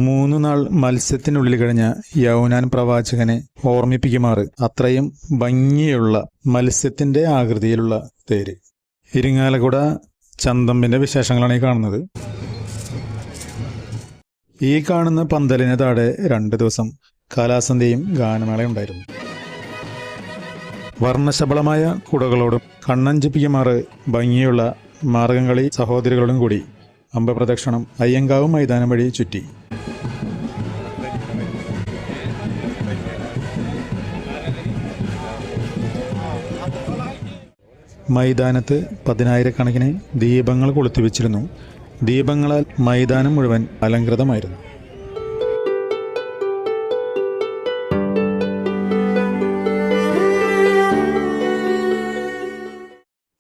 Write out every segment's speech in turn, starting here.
3 നാൾ മത്സ്യത്തിനുള്ളിൽ കഴിഞ്ഞ യൗനാൻ പ്രവാചകനെ ഓർമ്മിപ്പിക്കുമാറ് അത്രയും ഭംഗിയുള്ള മത്സ്യത്തിന്റെ ആകൃതിയിലുള്ള തേര്. ഇരിങ്ങാലക്കുട ചന്തമ്പിന്റെ വിശേഷങ്ങളാണ് ഈ കാണുന്നത്. ഈ കാണുന്ന പന്തലിന് താഴെ 2 ദിവസം കലാസന്ധ്യയും ഗാനമേളയും ഉണ്ടായിരുന്നു. വർണ്ണശബളമായ കുടകളോടും കണ്ണഞ്ചിപ്പിക്കുമാറ് ഭംഗിയുള്ള മാർഗംകളി സഹോദരികളോടും കൂടി അമ്പപ്രദക്ഷിണം അയ്യങ്കാവ് മൈതാനം വഴി ചുറ്റി. മൈതാനത്ത് 10,000-കണക്കിന് ദീപങ്ങൾ കൊളുത്തിവെച്ചിരുന്നു. ദീപങ്ങളാൽ മൈതാനം മുഴുവൻ അലങ്കൃതമായിരുന്നു.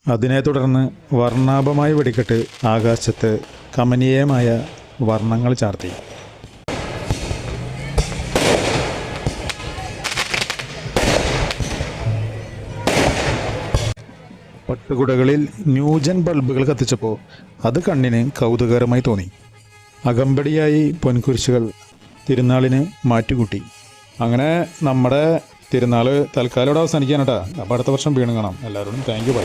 അതിനെ തുടർന്ന് വർണ്ണാഭമായ വെടിക്കെട്ട് ആകാശത്ത് കമനീയമായ വർണ്ണങ്ങൾ ചാർത്തി. പട്ടുകുടകളിൽ ന്യൂജൻ ബൾബുകൾ കത്തിച്ചപ്പോൾ അത് കണ്ണിന് കൗതുകകരമായി തോന്നി. അകമ്പടിയായി പൊൻകുരിശുകൾ തിരുനാളിന് മാറ്റുകൂട്ടി. അങ്ങനെ നമ്മുടെ തിരുനാൾ തൽക്കാലം ഇവിടെ അവസാനിക്കാനട്ടാ. അപ്പോൾ അടുത്ത വർഷം വീണ്ടും കാണാം. എല്ലാവരോടും താങ്ക് യു.